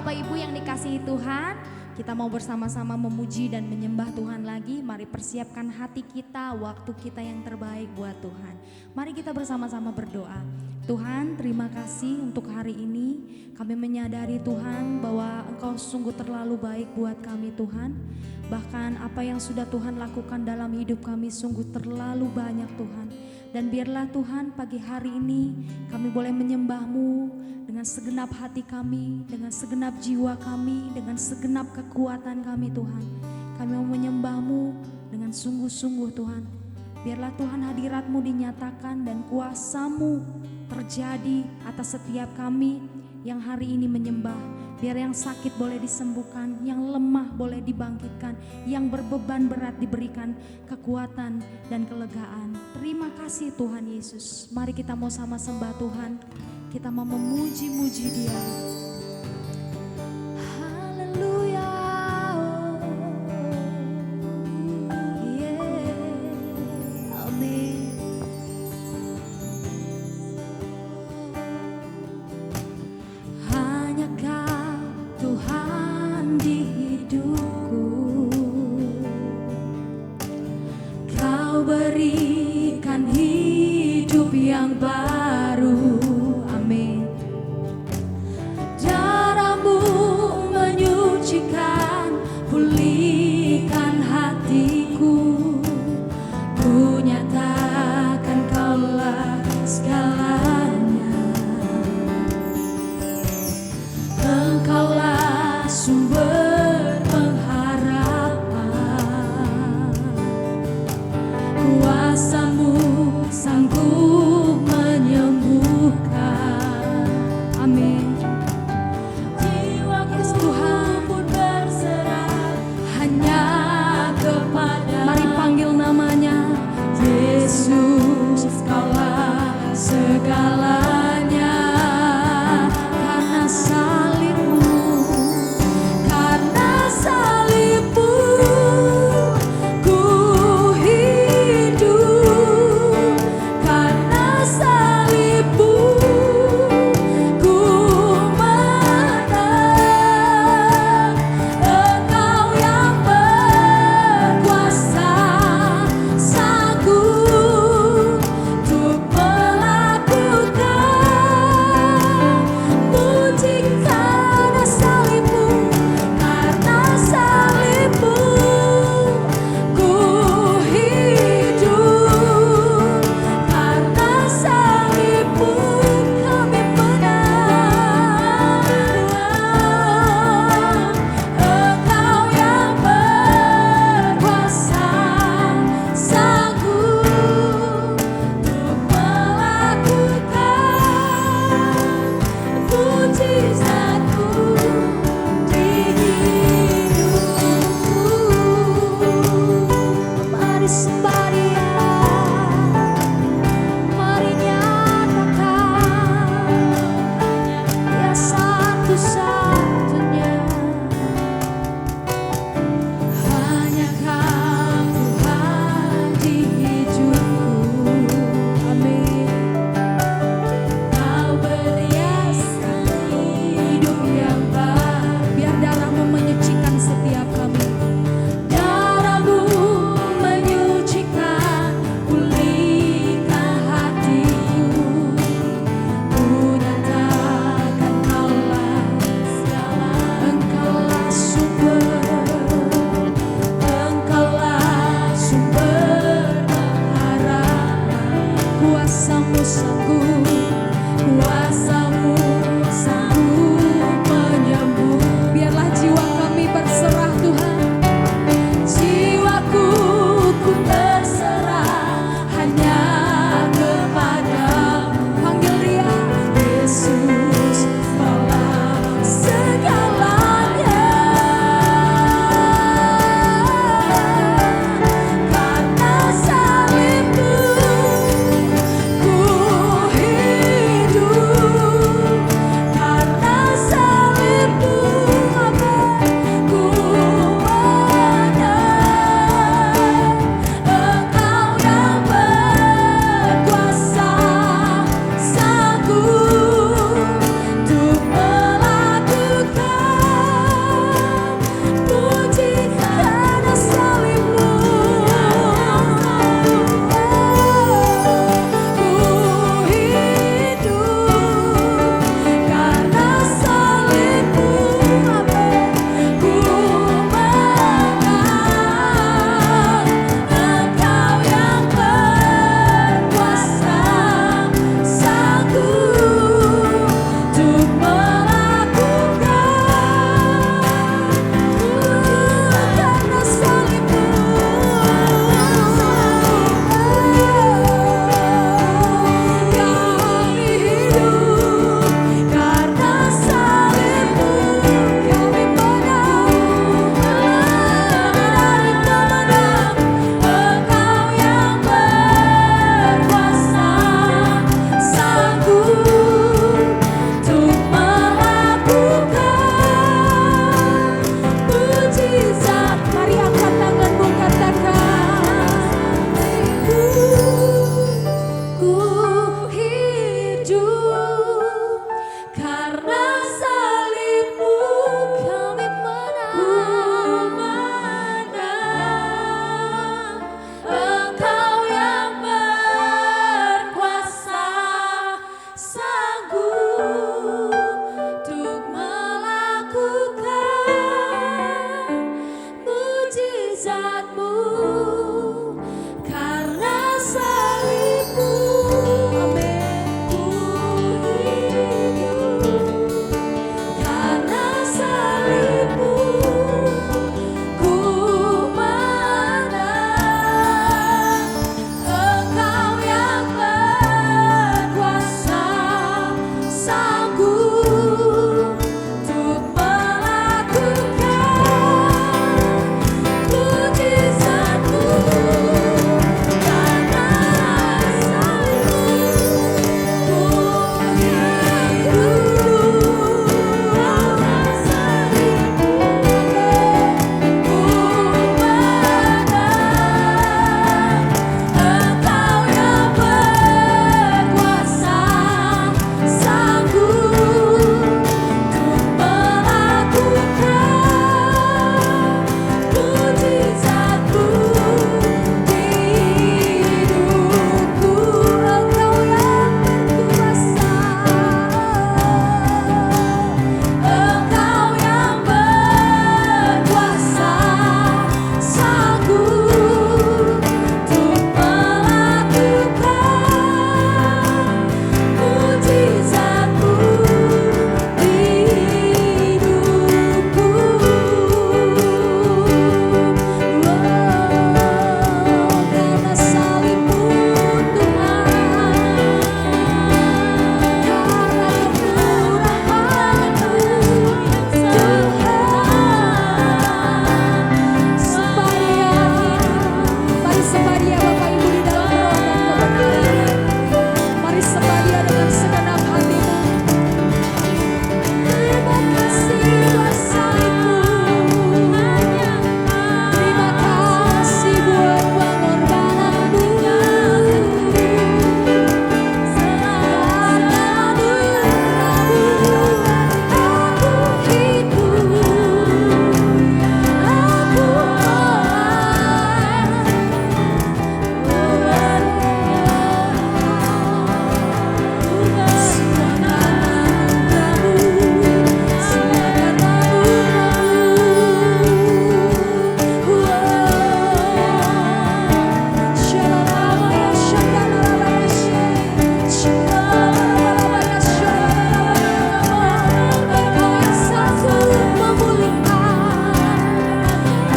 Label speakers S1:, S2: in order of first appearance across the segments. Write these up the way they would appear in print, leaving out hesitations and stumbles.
S1: Bapak Ibu yang dikasihi Tuhan, kita mau bersama-sama memuji dan menyembah Tuhan lagi. Mari persiapkan hati kita, waktu kita yang terbaik buat Tuhan. Mari kita bersama-sama berdoa. Tuhan, terima kasih untuk hari ini. Kami menyadari Tuhan bahwa Engkau sungguh terlalu baik buat kami Tuhan. Bahkan apa yang sudah Tuhan lakukan dalam hidup kami sungguh terlalu banyak Tuhan. Dan biarlah Tuhan pagi hari ini kami boleh menyembah-Mu dengan segenap hati kami, dengan segenap jiwa kami, dengan segenap kekuatan kami Tuhan. Kami mau menyembah-Mu dengan sungguh-sungguh Tuhan. Biarlah Tuhan hadirat-Mu dinyatakan dan kuasa-Mu terjadi atas setiap kami yang hari ini menyembah. Biar yang sakit boleh disembuhkan, yang lemah boleh dibangkitkan, yang berbeban berat diberikan kekuatan dan kelegaan. Terima kasih Tuhan Yesus. Mari kita mau sama sembah Tuhan. Kita mau memuji-muji Dia. Haleluya. Yeah. Amin. Hanya Kau Tuhan di hidupku. Kau berikan hidup yang baru. Amin. mujizatmu, karena salibmu. Amin. Ku hidup karena salibmu, ku menang. Engkau yang berkuasa, sanggup untuk melakukan mujizatmu, karena salibmu. Ku hidup karena salibmu, ku menang. Engkau yang berkuasa, sanggup untuk melakukan mujizatmu di hidupku. Engkau yang berkuasa, Engkau yang berkuasa, sanggup untuk melakukan mujizatmu di hidupku. Karena salibmu Tuhan, karena kemurahan-Mu Tuhan. Sembadia, mari sembadia Bapak Ibu di dalam ruangan kebenaran. Mari sembadia dengan segenap hatimu. Terima kasih buat salibmu, terima kasih buat pengorbananmu.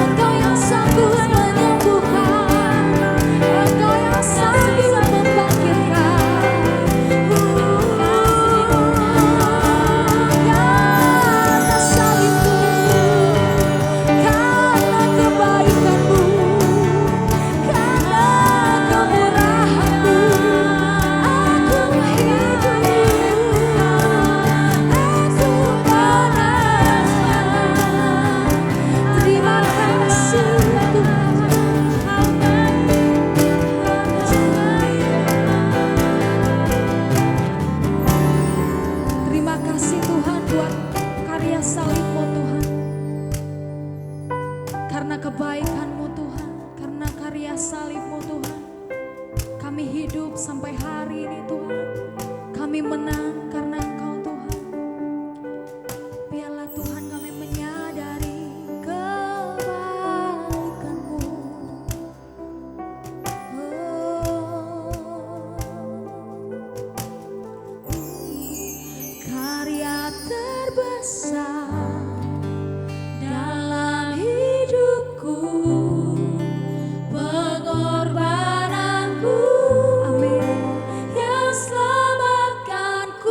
S1: Engkau yang sanggup menyembuhkan, Engkau yang sanggup membangkitkan. Karena salibmu, karena kebaikanmu, karena kemurahan-Mu, aku hidup, aku menang. Terima kasih Tuhan. Terima kasih Tuhan buat karya salib-Mu Tuhan. Karena kebaikan-Mu Tuhan, karena karya salib-Mu Tuhan, kami hidup sampai hari ini Tuhan. Kami menang karena Engkau Tuhan. Biarlah Tuhan kami menyadari kebaikan-Mu. Karya terbesar dalam hidupku, pengorbananmu, amin, yang selamatkanku.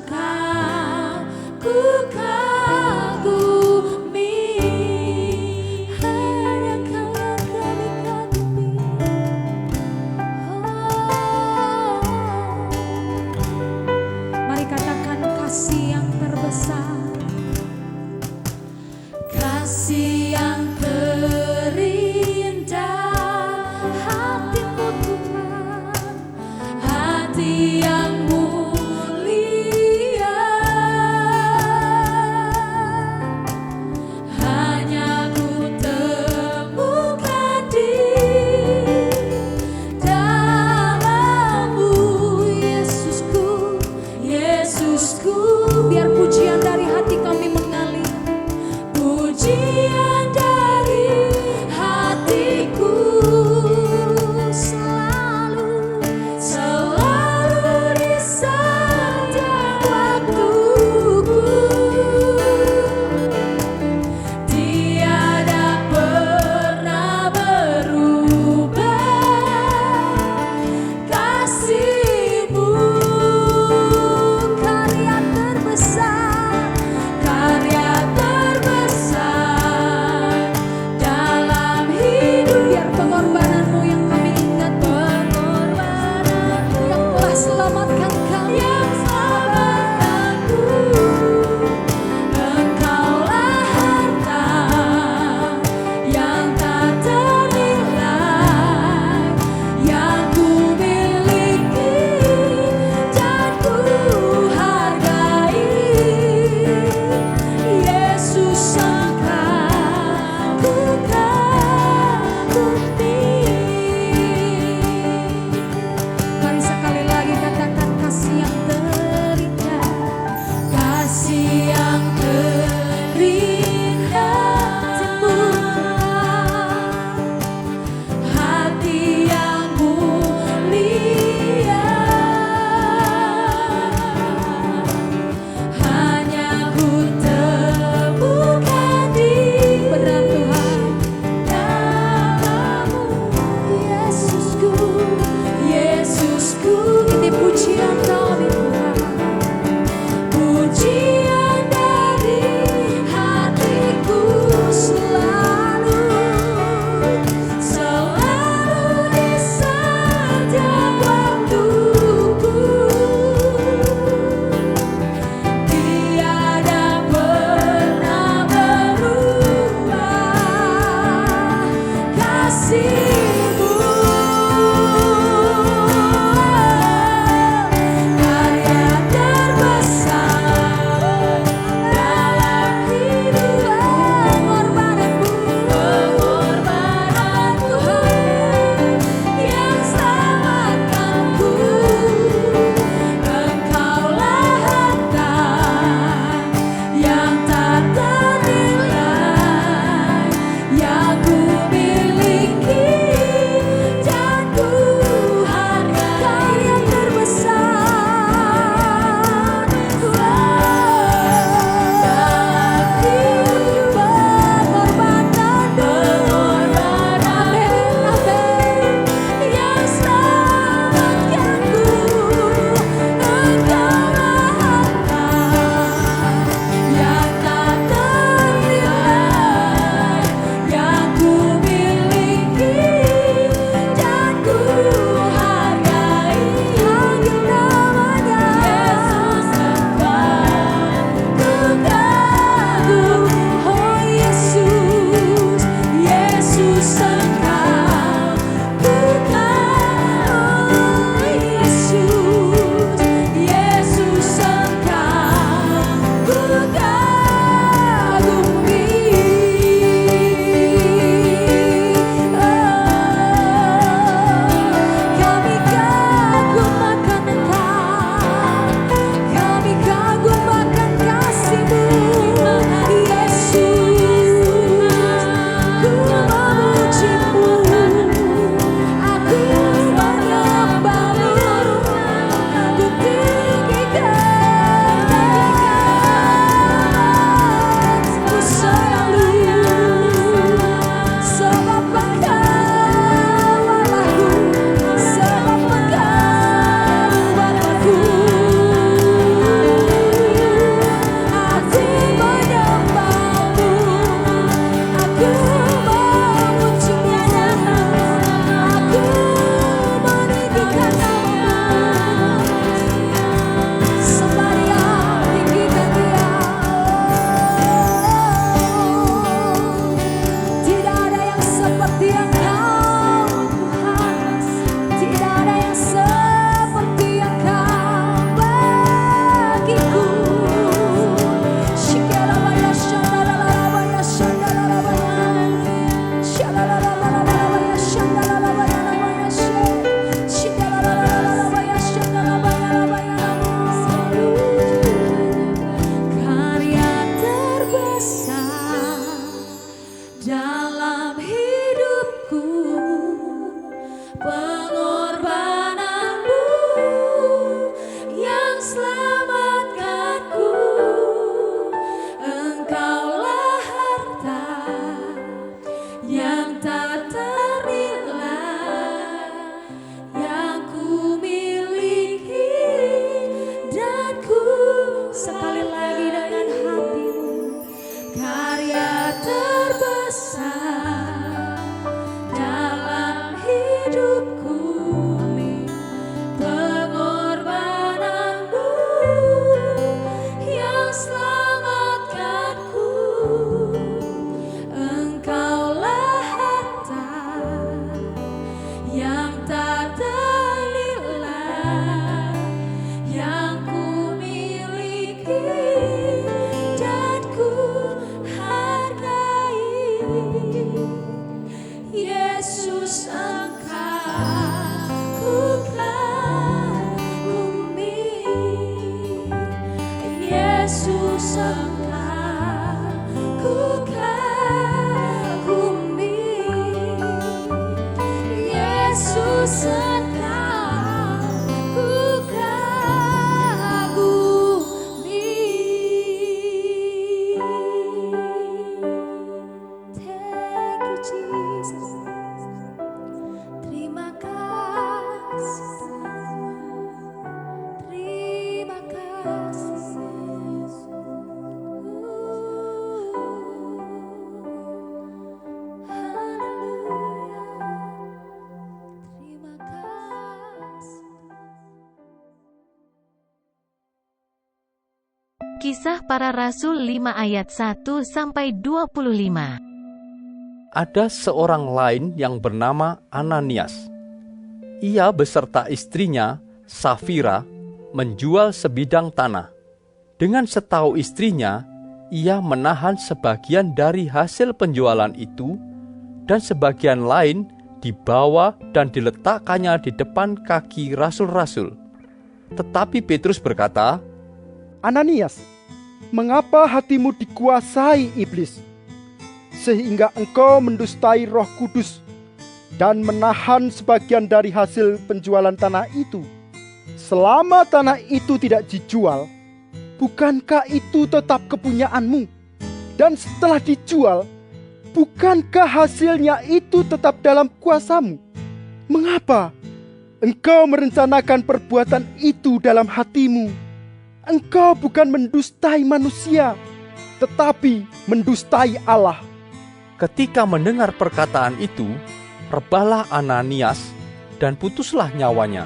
S1: Engkau ku kagumi, hanya Kau yang kami kagumi. Mari katakan kasih yang terbesar, kasih yang terindah, hati-Mu Tuhan, hati yang mulia, hanya Ku temukan di dalam-Mu, Yesusku, Yesusku. Biar pujian dari hati kami mengalir, pujian dari hatiku selalu, selalu di setiap waktuku. Tiada pernah berubah kasih-Mu, karya terbesar, karya Yesus engkau ku kagumi, Yesus engkau ku kagumi. Thank you Jesus. Terima kasih, terima kasih. Haleluya. Terima kasih.
S2: Kisah Para Rasul 5 ayat 1-25.
S3: Ada seorang lain yang bernama Ananias. Ia beserta istrinya, Safira, menjual sebidang tanah. Dengan setahu istrinya, ia menahan sebagian dari hasil penjualan itu, dan sebagian lain dibawa dan diletakkannya di depan kaki rasul-rasul. Tetapi Petrus berkata,
S4: Ananias, mengapa hatimu dikuasai iblis, sehingga engkau mendustai Roh Kudus dan menahan sebagian dari hasil penjualan tanah itu? Selama tanah itu tidak dijual, bukankah itu tetap kepunyaanmu? Dan setelah dijual, bukankah hasilnya itu tetap dalam kuasamu? Mengapa engkau merencanakan perbuatan itu dalam hatimu? Engkau bukan mendustai manusia, tetapi mendustai Allah.
S3: ketika mendengar perkataan itu, rebahlah Ananias dan putuslah nyawanya.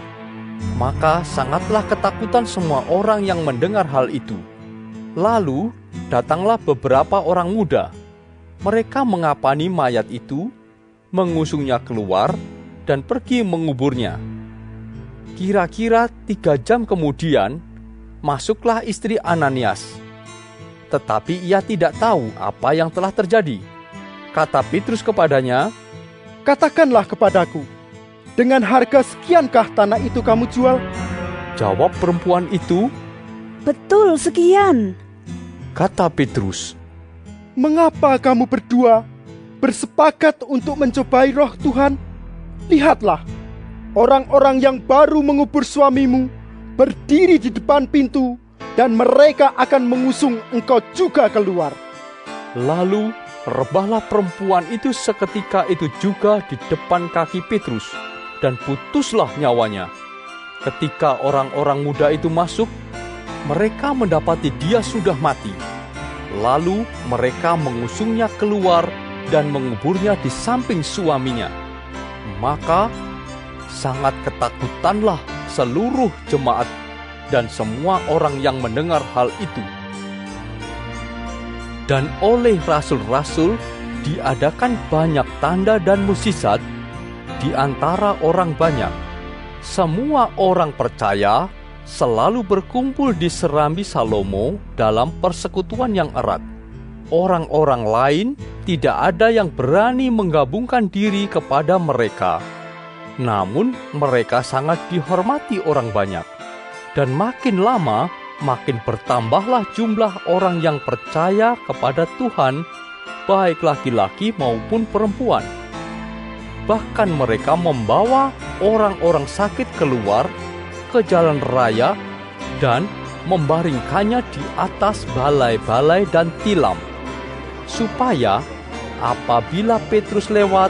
S3: Maka sangatlah ketakutan semua orang yang mendengar hal itu. Lalu datanglah beberapa orang muda. Mereka mengapani mayat itu, mengusungnya keluar, dan pergi menguburnya. Kira-kira 3 jam kemudian, masuklah istri Ananias. Tetapi ia tidak tahu apa yang telah terjadi. Kata Petrus kepadanya,
S4: Katakanlah kepadaku, dengan harga sekiankah tanah itu kamu jual?
S3: Jawab perempuan itu,
S5: Betul sekian.
S3: kata Petrus,
S4: Mengapa kamu berdua bersepakat untuk mencobai roh Tuhan? Lihatlah, orang-orang yang baru mengubur suamimu berdiri di depan pintu, dan mereka akan mengusung engkau juga keluar.
S3: Lalu rebahlah perempuan itu seketika itu juga di depan kaki Petrus, dan putuslah nyawanya. Ketika orang-orang muda itu masuk, mereka mendapati dia sudah mati. Lalu mereka mengusungnya keluar dan menguburnya di samping suaminya. Maka sangat ketakutanlah seluruh jemaat dan semua orang yang mendengar hal itu. Dan oleh rasul-rasul diadakan banyak tanda dan mukjizat di antara orang banyak. Semua orang percaya selalu berkumpul di serambi Salomo dalam persekutuan yang erat. Orang-orang lain tidak ada yang berani menggabungkan diri kepada mereka. Namun mereka sangat dihormati orang banyak. Dan makin lama, makin bertambahlah jumlah orang yang percaya kepada Tuhan, baik laki-laki maupun perempuan. Bahkan mereka membawa orang-orang sakit keluar ke jalan raya dan membaringkannya di atas balai-balai dan tilam, supaya apabila Petrus lewat,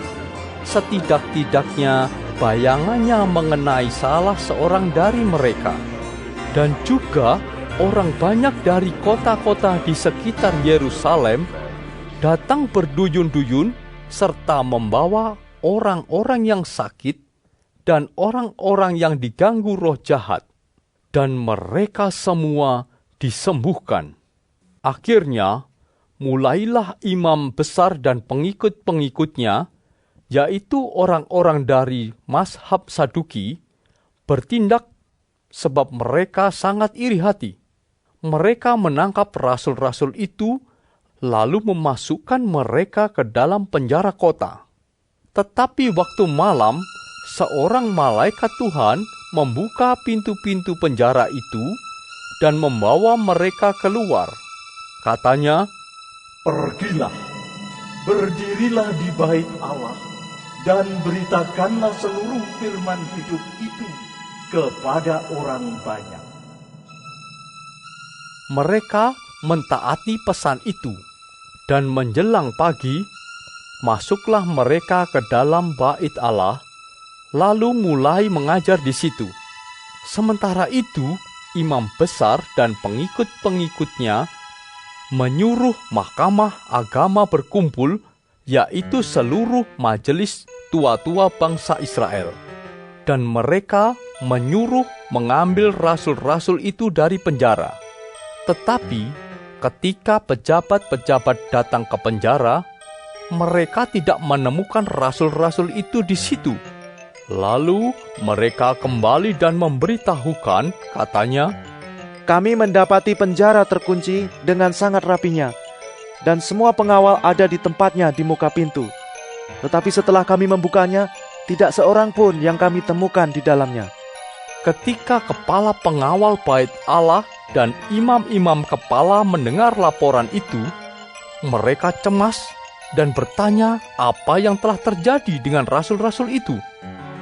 S3: setidak-tidaknya bayangannya mengenai salah seorang dari mereka. Dan juga orang banyak dari kota-kota di sekitar Yerusalem datang berduyun-duyun serta membawa orang-orang yang sakit dan orang-orang yang diganggu roh jahat, dan mereka semua disembuhkan. Akhirnya, mulailah imam besar dan pengikut-pengikutnya, yaitu orang-orang dari mazhab Saduki, bertindak sebab mereka sangat iri hati. Mereka menangkap rasul-rasul itu, lalu memasukkan mereka ke dalam penjara kota. Tetapi waktu malam, seorang malaikat Tuhan membuka pintu-pintu penjara itu, dan membawa mereka keluar. Katanya,
S6: "Pergilah, berdirilah di bait Allah, dan beritakanlah seluruh firman hidup itu kepada orang banyak."
S3: Mereka mentaati pesan itu, dan menjelang pagi, masuklah mereka ke dalam bait Allah, lalu mulai mengajar di situ. Sementara itu, imam besar dan pengikut-pengikutnya menyuruh mahkamah agama berkumpul, yaitu seluruh majelis tua-tua bangsa Israel. Dan mereka menyuruh mengambil rasul-rasul itu dari penjara. Tetapi ketika pejabat-pejabat datang ke penjara, mereka tidak menemukan rasul-rasul itu di situ. Lalu mereka kembali dan memberitahukan, katanya,
S7: "Kami mendapati penjara terkunci dengan sangat rapinya, dan semua pengawal ada di tempatnya di muka pintu. Tetapi setelah kami membukanya, tidak seorang pun yang kami temukan di dalamnya."
S3: Ketika kepala pengawal bait Allah dan imam-imam kepala mendengar laporan itu, mereka cemas dan bertanya apa yang telah terjadi dengan rasul-rasul itu.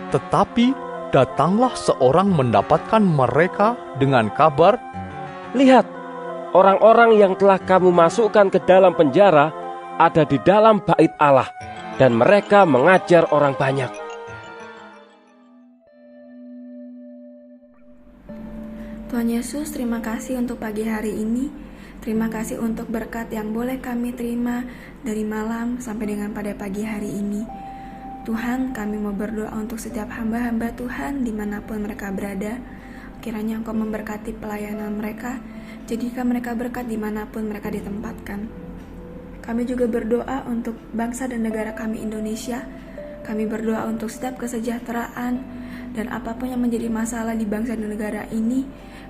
S3: Tetapi datanglah seorang mendapatkan mereka dengan kabar,
S8: "Lihat, orang-orang yang telah kamu masukkan ke dalam penjara ada di dalam bait Allah, dan mereka mengajar orang banyak."
S9: Tuhan Yesus, terima kasih untuk pagi hari ini. Terima kasih untuk berkat yang boleh kami terima dari malam sampai dengan pada pagi hari ini. Tuhan, kami mau berdoa untuk setiap hamba-hamba Tuhan dimanapun mereka berada. Kiranya Engkau memberkati pelayanan mereka, jadikan mereka berkat dimanapun mereka ditempatkan. Kami juga berdoa untuk bangsa dan negara kami Indonesia. Kami berdoa untuk setiap kesejahteraan dan apapun yang menjadi masalah di bangsa dan negara ini.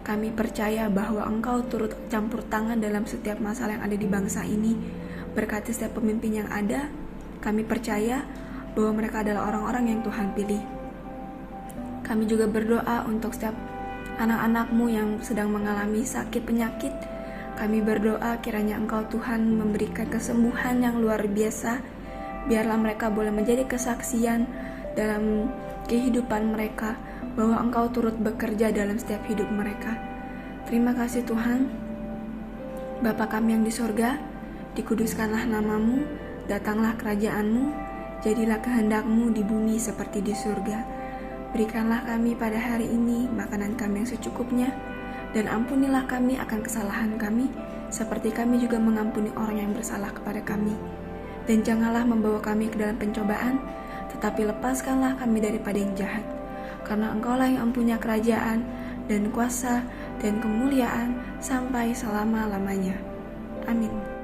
S9: Kami percaya bahwa Engkau turut campur tangan dalam setiap masalah yang ada di bangsa ini. Berkati setiap pemimpin yang ada. Kami percaya bahwa mereka adalah orang-orang yang Tuhan pilih. Kami juga berdoa untuk setiap anak-anak-Mu yang sedang mengalami sakit penyakit. Kami berdoa kiranya Engkau Tuhan memberikan kesembuhan yang luar biasa. Biarlah mereka boleh menjadi kesaksian dalam kehidupan mereka, bahwa Engkau turut bekerja dalam setiap hidup mereka. Terima kasih Tuhan. Bapa kami yang di sorga, dikuduskanlah nama-Mu, datanglah kerajaan-Mu, jadilah kehendak-Mu di bumi seperti di surga. Berikanlah kami pada hari ini makanan kami yang secukupnya, dan ampunilah kami akan kesalahan kami, seperti kami juga mengampuni orang yang bersalah kepada kami. Dan janganlah membawa kami ke dalam pencobaan, tetapi lepaskanlah kami daripada yang jahat. Karena Engkaulah yang mempunyai kerajaan dan kuasa dan kemuliaan sampai selama-lamanya. Amin.